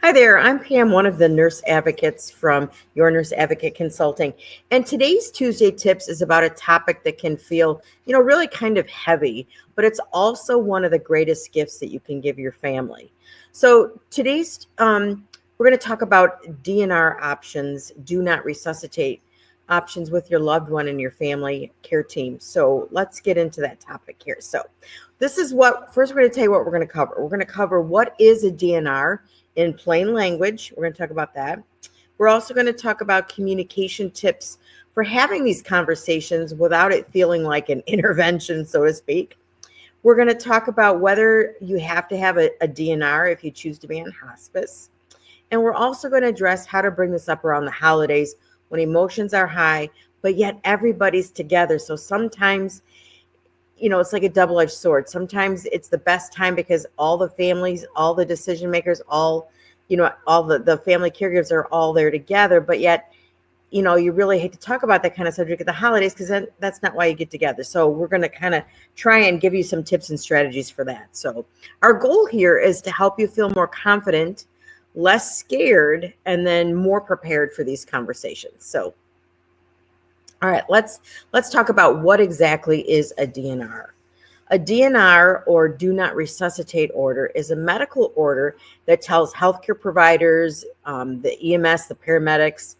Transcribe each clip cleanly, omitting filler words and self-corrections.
Hi there, I'm Pam, one of the nurse advocates from Your Nurse Advocate Consulting. And today's Tuesday Tips is about a topic that can feel, really kind of heavy, but it's also one of the greatest gifts that you can give your family. So today's, we're going to talk about DNR options, do not resuscitate options with your loved one and your family care team. So let's get into that topic here. So first we're going to tell you what we're going to cover. We're going to cover what is a DNR in plain language. We're going to talk about that. We're also going to talk about communication tips for having these conversations without it feeling like an intervention, so to speak. We're going to talk about whether you have to have a DNR if you choose to be on hospice. And we're also going to address how to bring this up around the holidays when emotions are high, but yet everybody's together. So sometimes, it's like a double-edged sword. Sometimes it's the best time because all the families, all the decision makers, all the family caregivers are all there together. But yet, you really hate to talk about that kind of subject at the holidays because then that's not why you get together. So we're going to kind of try and give you some tips and strategies for that. So our goal here is to help you feel more confident, less scared, and then more prepared for these conversations. So all right, let's talk about what exactly is a DNR. A DNR, or Do Not Resuscitate order, is a medical order that tells healthcare providers, the EMS, the paramedics,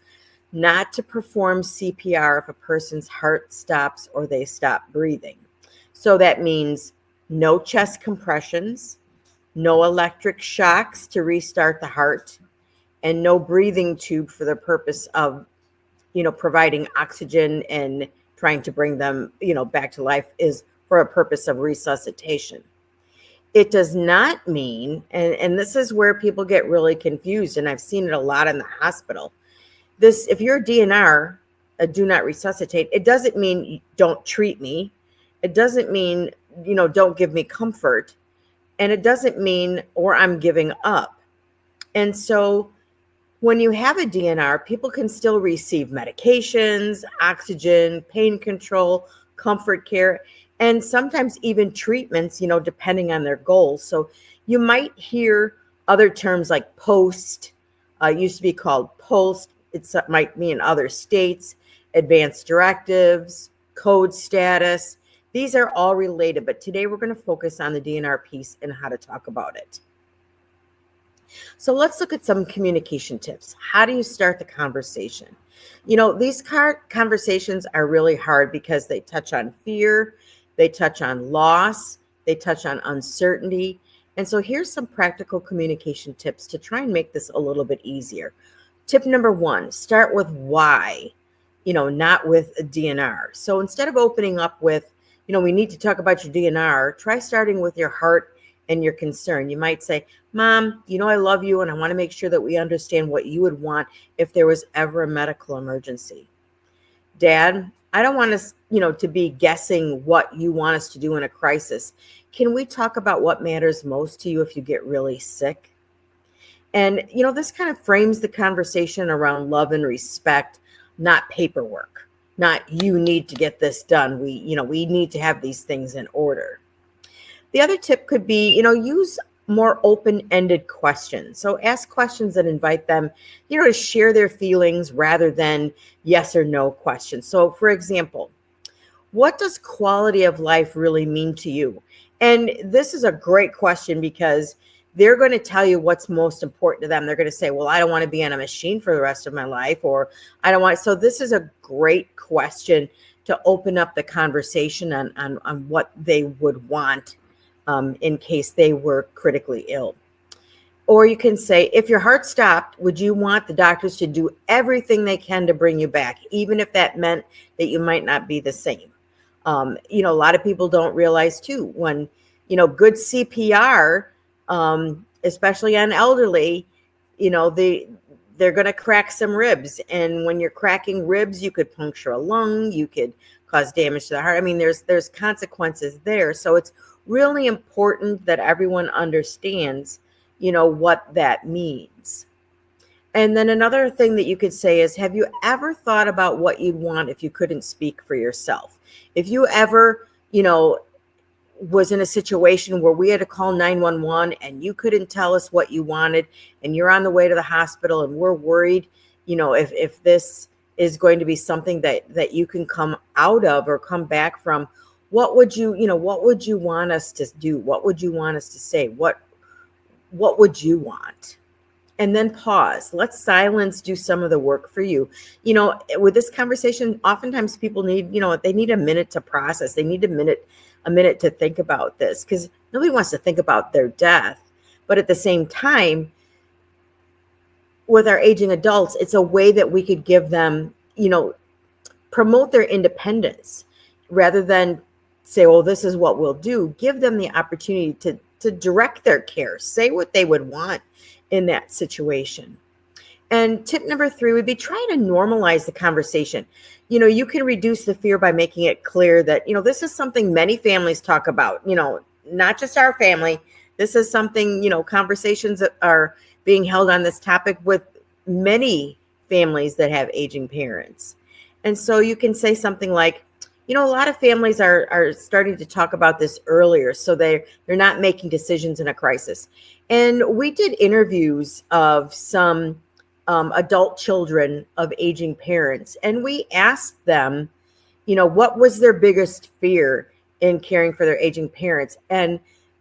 not to perform CPR if a person's heart stops or they stop breathing. So that means no chest compressions, no electric shocks to restart the heart, and no breathing tube for the purpose of providing oxygen and trying to bring them, back to life is for a purpose of resuscitation. It does not mean, and this is where people get really confused, and I've seen it a lot in the hospital. If you're a DNR, a do not resuscitate, it doesn't mean don't treat me. It doesn't mean, don't give me comfort. And it doesn't mean, or I'm giving up. And so when you have a DNR, people can still receive medications, oxygen, pain control, comfort care, and sometimes even treatments, depending on their goals. So you might hear other terms like post, used to be called post. It might mean in other states, advanced directives, code status. These are all related, but today we're going to focus on the DNR piece and how to talk about it. So let's look at some communication tips. How do you start the conversation? These conversations are really hard because they touch on fear, they touch on loss, they touch on uncertainty. And so here's some practical communication tips to try and make this a little bit easier. Tip number 1, start with why, not with a DNR. So instead of opening up with, we need to talk about your DNR, try starting with your heart and your concern. You might say, Mom, I love you and I want to make sure that we understand what you would want if there was ever a medical emergency. Dad, I don't want us, to be guessing what you want us to do in a crisis. Can we talk about what matters most to you if you get really sick? And, this kind of frames the conversation around love and respect, not paperwork, not you need to get this done. We need to have these things in order. The other tip could be, use more open-ended questions. So ask questions that invite them, to share their feelings rather than yes or no questions. So for example, what does quality of life really mean to you? And this is a great question because they're going to tell you what's most important to them. They're going to say, well, I don't want to be on a machine for the rest of my life, or I don't want. So this is a great question to open up the conversation on what they would want in case they were critically ill. Or you can say, if your heart stopped, would you want the doctors to do everything they can to bring you back, even if that meant that you might not be the same? A lot of people don't realize too, when, good CPR, especially on elderly, they're going to crack some ribs. And when you're cracking ribs, you could puncture a lung, you could cause damage to the heart. I mean, there's consequences there. So it's really important that everyone understands, what that means. And then another thing that you could say is, have you ever thought about what you'd want if you couldn't speak for yourself? If you ever, was in a situation where we had to call 911 and you couldn't tell us what you wanted, and you're on the way to the hospital and we're worried, if this is going to be something that you can come out of or come back from, what would you want us to do? What would you want us to say? What would you want? And then pause. Let silence do some of the work for you. With this conversation, oftentimes people need, they need a minute to process. They need a minute to think about this, because nobody wants to think about their death. But at the same time, with our aging adults, it's a way that we could give them, promote their independence rather than say, well, this is what we'll do. Give them the opportunity to direct their care, say what they would want in that situation. And tip number 3 would be trying to normalize the conversation. You can reduce the fear by making it clear that, this is something many families talk about, not just our family. This is something, conversations that are being held on this topic with many families that have aging parents. And so you can say something like, a lot of families are starting to talk about this earlier, so they're not making decisions in a crisis. And we did interviews of some adult children of aging parents, and we asked them, what was their biggest fear in caring for their aging parents? And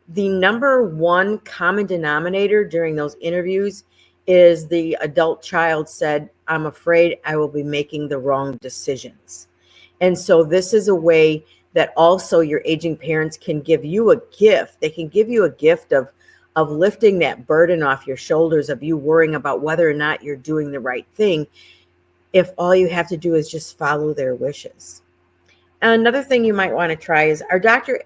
the number one common denominator during those interviews is the adult child said, I'm afraid I will be making the wrong decisions. And so this is a way that also your aging parents can give you a gift. They can give you a gift of lifting that burden off your shoulders of you worrying about whether or not you're doing the right thing, if all you have to do is just follow their wishes. And another thing you might want to try is our doctor,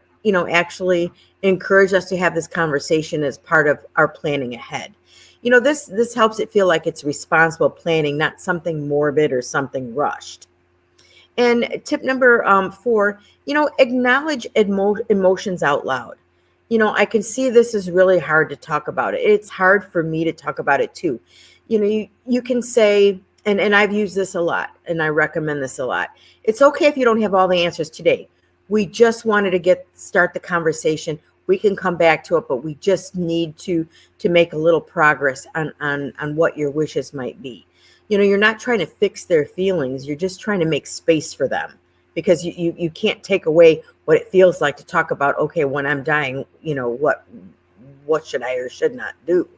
actually encouraged us to have this conversation as part of our planning ahead. This helps it feel like it's responsible planning, not something morbid or something rushed. And tip number 4, acknowledge emotions out loud. I can see this is really hard to talk about it. It's hard for me to talk about it too. You can say, and I've used this a lot, and I recommend this a lot. It's okay if you don't have all the answers today. We just wanted to start the conversation. We can come back to it, but we just need to make a little progress on what your wishes might be. You're not trying to fix their feelings. You're just trying to make space for them, because you can't take away what it feels like to talk about, okay, when I'm dying, what should I or should not do?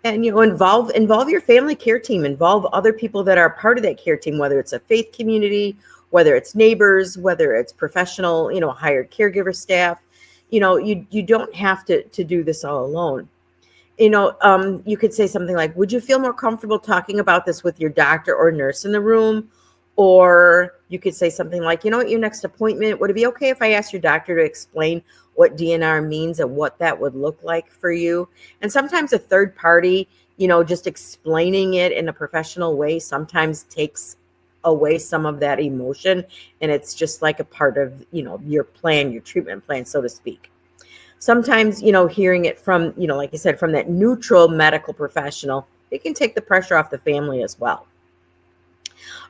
And, involve your family care team, involve other people that are part of that care team, whether it's a faith community, whether it's neighbors, whether it's professional, hired caregiver staff. You don't have to do this all alone. You could say something like, would you feel more comfortable talking about this with your doctor or nurse in the room? Or you could say something like, at your next appointment, would it be okay if I asked your doctor to explain what DNR means and what that would look like for you? And sometimes a third party, just explaining it in a professional way sometimes takes away some of that emotion. And it's just like a part of, your plan, your treatment plan, so to speak. Sometimes, hearing it from, like I said, from that neutral medical professional, it can take the pressure off the family as well.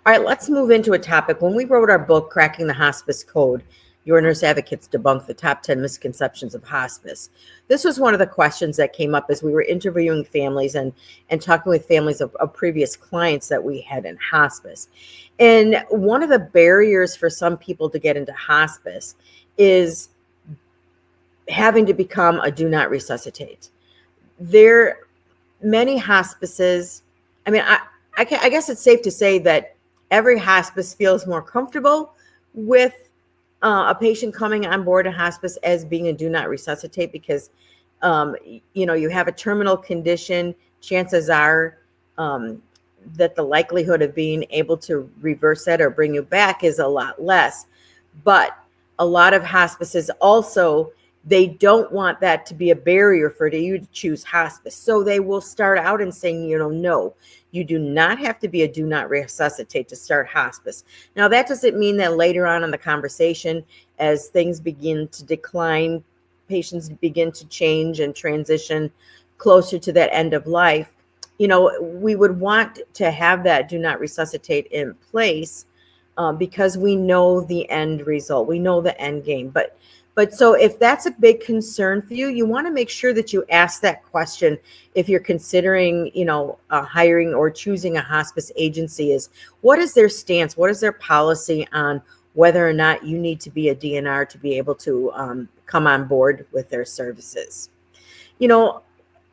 All right, let's move into a topic. When we wrote our book, Cracking the Hospice Code, Your Nurse Advocates Debunk the Top 10 Misconceptions of Hospice. This was one of the questions that came up as we were interviewing families and talking with families of previous clients that we had in hospice. And one of the barriers for some people to get into hospice is having to become a Do Not Resuscitate. Many hospices, I guess it's safe to say that every hospice feels more comfortable with a patient coming on board a hospice as being a Do Not Resuscitate, because you have a terminal condition. Chances are that the likelihood of being able to reverse that or bring you back is a lot less. But a lot of hospices also, they don't want that to be a barrier for you to choose hospice. So they will start out and saying, no, you do not have to be a Do Not Resuscitate to start hospice. Now, that doesn't mean that later on in the conversation, as things begin to decline, patients begin to change and transition closer to that end of life, we would want to have that Do Not Resuscitate in place because we know the end result. We know the end game. But But so if that's a big concern for you, you want to make sure that you ask that question if you're considering, hiring or choosing a hospice agency is what is their stance? What is their policy on whether or not you need to be a DNR to be able to come on board with their services?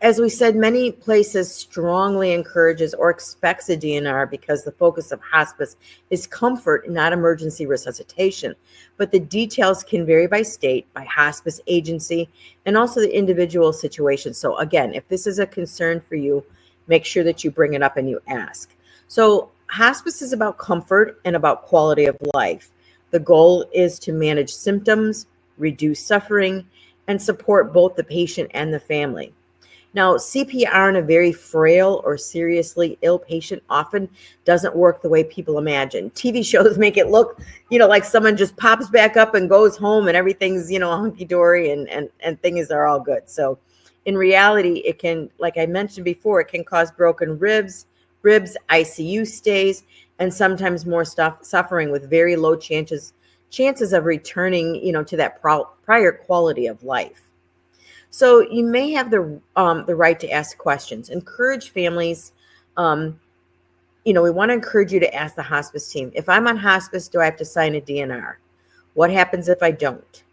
As we said, many places strongly encourages or expects a DNR because the focus of hospice is comfort, not emergency resuscitation. But the details can vary by state, by hospice agency, and also the individual situation. So again, if this is a concern for you, make sure that you bring it up and you ask. So hospice is about comfort and about quality of life. The goal is to manage symptoms, reduce suffering, and support both the patient and the family. Now, CPR in a very frail or seriously ill patient often doesn't work the way people imagine. TV shows make it look, like someone just pops back up and goes home and everything's, hunky-dory and things are all good. So in reality, it can, like I mentioned before, it can cause broken ribs, ICU stays, and sometimes more suffering with very low chances of returning, to that prior quality of life. So you may have the right to ask questions. Encourage families. We want to encourage you to ask the hospice team, if I'm on hospice, do I have to sign a DNR? What happens if I don't?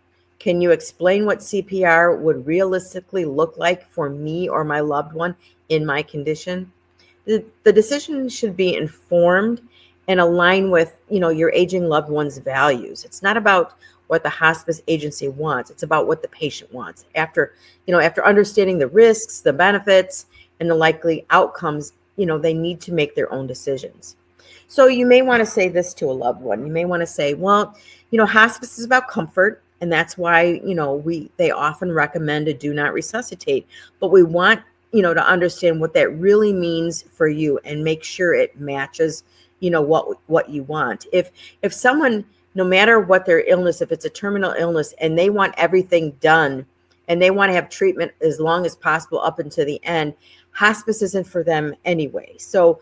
Can you explain what CPR would realistically look like for me or my loved one in my condition? The decision should be informed and align with, your aging loved one's values. It's not about what the hospice agency wants. It's about what the patient wants. After understanding the risks, the benefits, and the likely outcomes, they need to make their own decisions. So you may want to say this to a loved one. You may want to say, well, hospice is about comfort, and that's why, they often recommend a do not resuscitate. But we want, to understand what that really means for you and make sure it matches, what you want. If someone, no matter what their illness, if it's a terminal illness and they want everything done and they want to have treatment as long as possible up until the end, hospice isn't for them anyway. So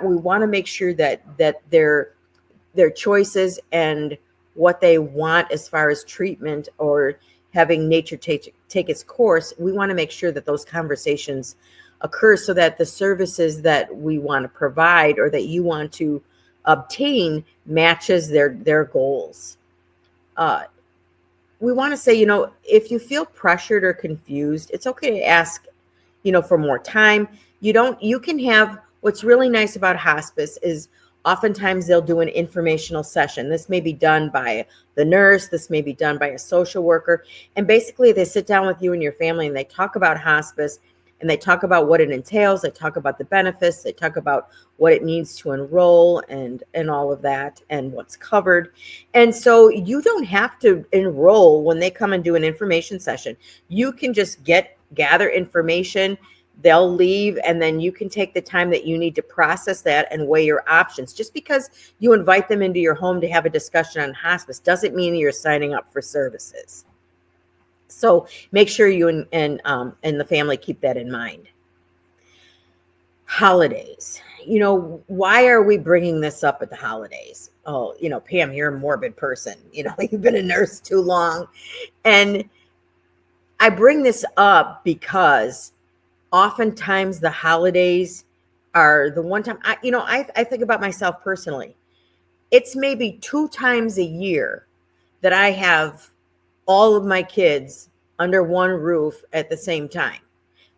we want to make sure that their choices and what they want as far as treatment or having nature take its course, we want to make sure that those conversations occur so that the services that we want to provide or that you want to obtain matches their goals. We want to say, if you feel pressured or confused, it's okay to ask, for more time. You can have, what's really nice about hospice is oftentimes they'll do an informational session. This may be done by the nurse. This may be done by a social worker. And basically they sit down with you and your family and they talk about hospice and they talk about what it entails. They talk about the benefits. They talk about what it means to enroll and all of that and what's covered. And so you don't have to enroll when they come and do an information session. You can just gather information. They'll leave, and then you can take the time that you need to process that and weigh your options. Just because you invite them into your home to have a discussion on hospice doesn't mean you're signing up for services. So make sure you and the family keep that in mind. Holidays. Why are we bringing this up at the holidays? Oh, Pam, you're a morbid person. You've been a nurse too long. And I bring this up because oftentimes the holidays are the one time I think about myself personally. It's maybe 2 times a year that I have all of my kids under one roof at the same time.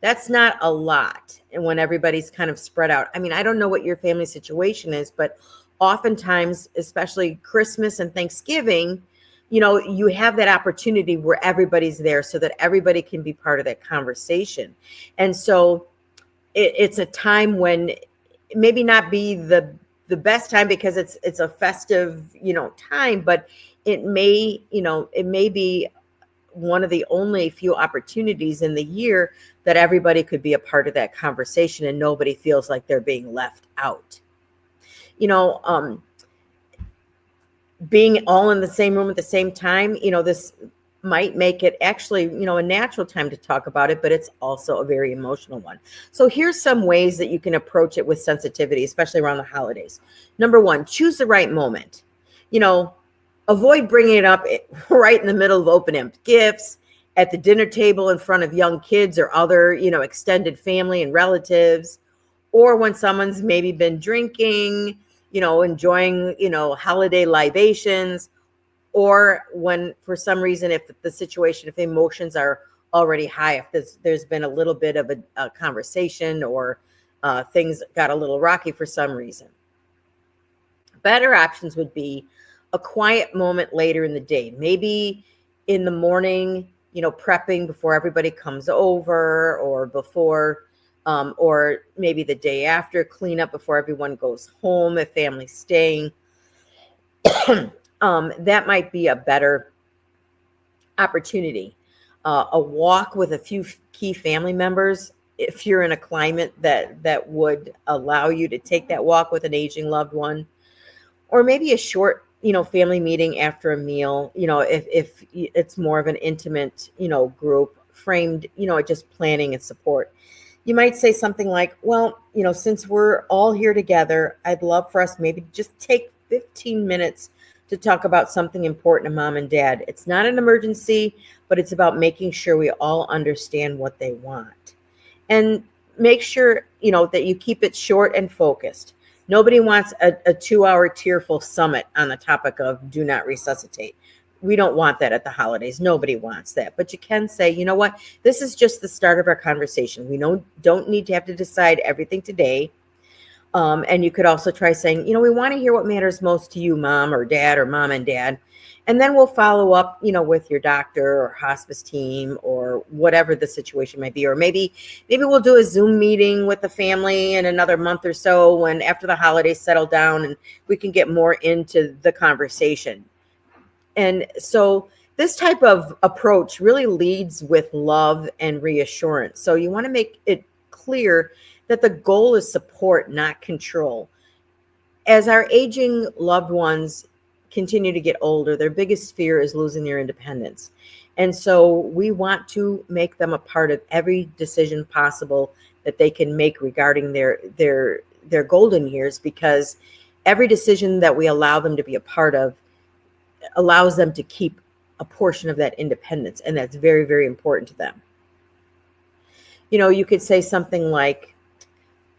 That's not a lot. And when everybody's kind of spread out, I don't know what your family situation is, but oftentimes, especially Christmas and Thanksgiving, you have that opportunity where everybody's there so that everybody can be part of that conversation. And so it's a time when maybe not be the best time because it's a festive, time, but it may be one of the only few opportunities in the year that everybody could be a part of that conversation and nobody feels like they're being left out. Being all in the same room at the same time, this might make it actually, a natural time to talk about it, but it's also a very emotional one. So here's some ways that you can approach it with sensitivity, especially around the holidays. Number 1, choose the right moment. Avoid bringing it up right in the middle of opening gifts, at the dinner table in front of young kids or other, extended family and relatives, or when someone's maybe been drinking, enjoying, holiday libations, or when for some reason, if the situation, if emotions are already high, if there's been a little bit of a conversation, or things got a little rocky for some reason. Better options would be a quiet moment later in the day, maybe in the morning, prepping before everybody comes over, or before, or maybe the day after, clean up before everyone goes home if family's staying. That might be a better opportunity. A walk with a few key family members, if you're in a climate that would allow you to take that walk with an aging loved one, or maybe a short, family meeting after a meal, if it's more of an intimate, group framed, just planning and support. You might say something like, well, since we're all here together, I'd love for us maybe to just take 15 minutes to talk about something important to mom and dad. It's not an emergency, but it's about making sure we all understand what they want. And make sure, that you keep it short and focused. Nobody wants a 2-hour tearful summit on the topic of Do Not Resuscitate. We don't want that at the holidays. Nobody wants that. But you can say, you know what? This is just the start of our conversation. We don't need to have to decide everything today. And you could also try saying, we want to hear what matters most to you, mom or dad, or mom and dad. And then we'll follow up, with your doctor or hospice team, or whatever the situation might be. Or maybe we'll do a Zoom meeting with the family in another month or so, when after the holidays settle down, and we can get more into the conversation. And so this type of approach really leads with love and reassurance. So you want to make it clear that the goal is support, not control. As our aging loved ones continue to get older, their biggest fear is losing their independence. And so we want to make them a part of every decision possible that they can make regarding their golden years, because every decision that we allow them to be a part of allows them to keep a portion of that independence. And that's very, very important to them. You could say something like,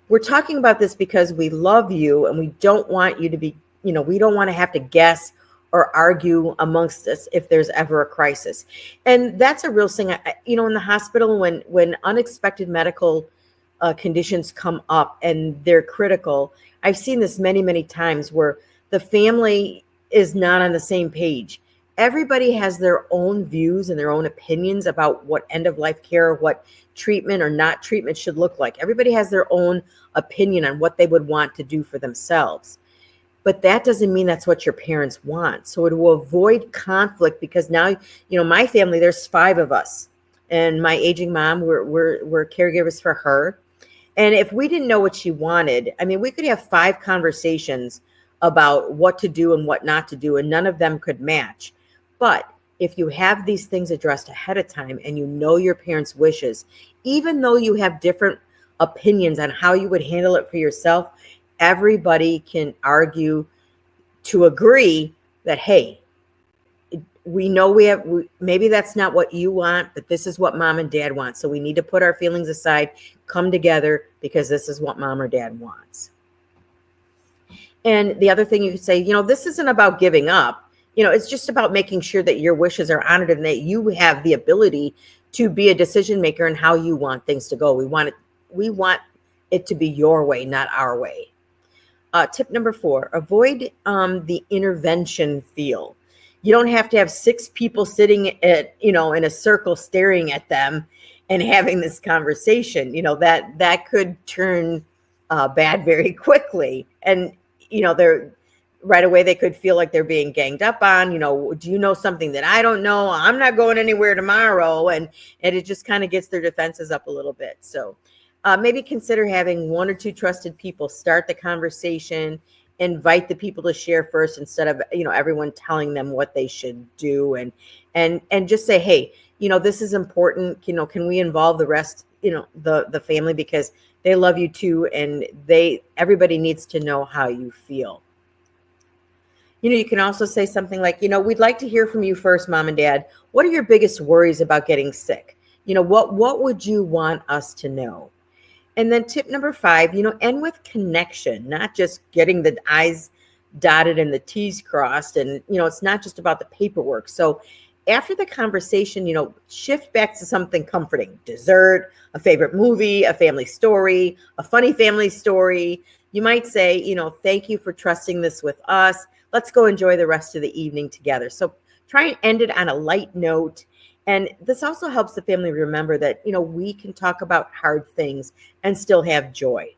we're talking about this because we love you, and we don't want you to be, we don't want to have to guess or argue amongst us if there's ever a crisis. And that's a real thing. In the hospital, when unexpected medical conditions come up and they're critical, I've seen this many, many times where the family is not on the same page. Everybody has their own views and their own opinions about what end of life care, what treatment or not treatment should look like. Everybody has their own opinion on what they would want to do for themselves. But that doesn't mean that's what your parents want. So it will avoid conflict, because now, my family, there's 5 of us, and my aging mom, we're caregivers for her. And if we didn't know what she wanted, we could have 5 conversations about what to do and what not to do, and none of them could match. But if you have these things addressed ahead of time, and your parents' wishes, even though you have different opinions on how you would handle it for yourself, everybody can argue to agree that, hey, we know maybe that's not what you want, but this is what mom and dad want. So we need to put our feelings aside, come together, because this is what mom or dad wants. And the other thing you could say, this isn't about giving up. It's just about making sure that your wishes are honored, and that you have the ability to be a decision maker in how you want things to go. We want it to be your way, not our way. Tip number 4, avoid the intervention feel. You don't have to have 6 people sitting in a circle staring at them and having this conversation. That could turn bad very quickly. And, they're right away, they could feel like they're being ganged up on. Do you know something that I don't know? I'm not going anywhere tomorrow. And it just kind of gets their defenses up a little bit. So maybe consider having 1 or 2 trusted people start the conversation, invite the people to share first, instead of, everyone telling them what they should do, and just say, hey, this is important. Can we involve the rest, the family, because they love you too. And everybody needs to know how you feel. You can also say something like, we'd like to hear from you first, mom and dad. What are your biggest worries about getting sick? What would you want us to know? And then tip number 5, end with connection, not just getting the I's dotted and the T's crossed. And, it's not just about the paperwork. So after the conversation, shift back to something comforting: dessert, a favorite movie, a family story, a funny family story. You might say, thank you for trusting this with us. Let's go enjoy the rest of the evening together. So try and end it on a light note. And this also helps the family remember that, we can talk about hard things and still have joy.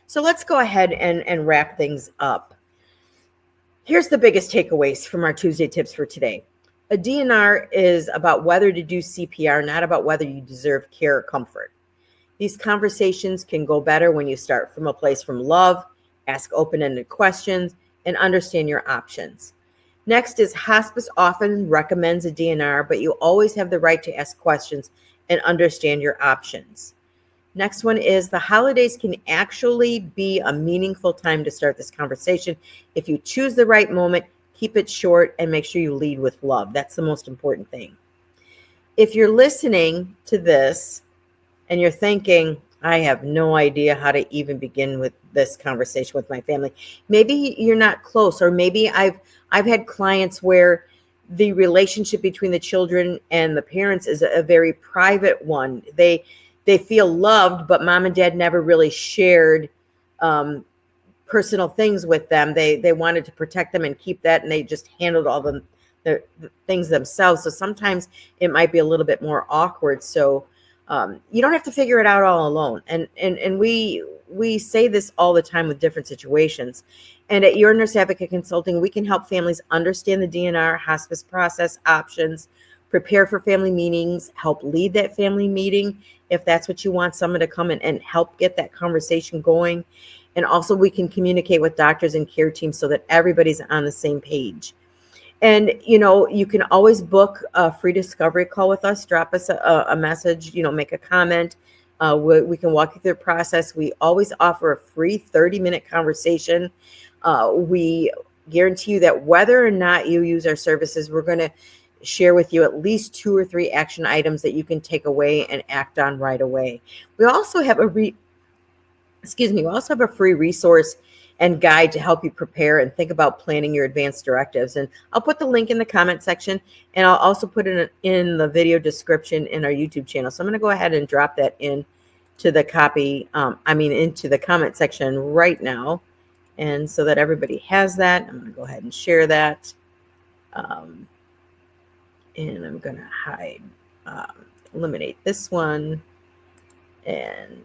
So let's go ahead and wrap things up. Here's the biggest takeaways from our Tuesday tips for today. A DNR is about whether to do CPR, not about whether you deserve care or comfort. These conversations can go better when you start from a place from love, ask open-ended questions, and understand your options. Next is hospice often recommends a DNR, but you always have the right to ask questions and understand your options. Next one is the holidays can actually be a meaningful time to start this conversation. If you choose the right moment, keep it short and make sure you lead with love. That's the most important thing. If you're listening to this and you're thinking, I have no idea how to even begin with this conversation with my family, maybe you're not close, or maybe I've had clients where the relationship between the children and the parents is a very private one. They feel loved, but mom and dad never really shared personal things with them. They wanted to protect them and keep that, and they just handled all the things themselves. So sometimes it might be a little bit more awkward. So you don't have to figure it out all alone. And we say this all the time with different situations. And at Your Nurse Advocate Consulting, we can help families understand the DNR hospice process options, prepare for family meetings, help lead that family meeting if that's what you want someone to come in and help get that conversation going. And also we can communicate with doctors and care teams so that everybody's on the same page. And, you can always book a free discovery call with us. Drop us a message, make a comment. We can walk you through the process. We always offer a free 30-minute conversation. We guarantee you that whether or not you use our services, we're going to share with you at least 2 or 3 action items that you can take away and act on right away. We also have a free resource and guide to help you prepare and think about planning your advanced directives. And I'll put the link in the comment section, and I'll also put it in the video description in our YouTube channel. So I'm going to go ahead and drop that into the into the comment section right now. And so that everybody has that, I'm going to go ahead and share that. And I'm going to hide, eliminate this one. And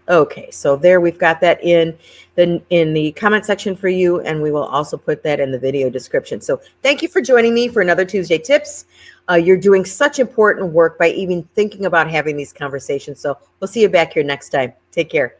okay, so there we've got that in the comment section for you, and we will also put that in the video description. So thank you for joining me for another Tuesday Tips. You're doing such important work by even thinking about having these conversations. So we'll see you back here next time. Take care.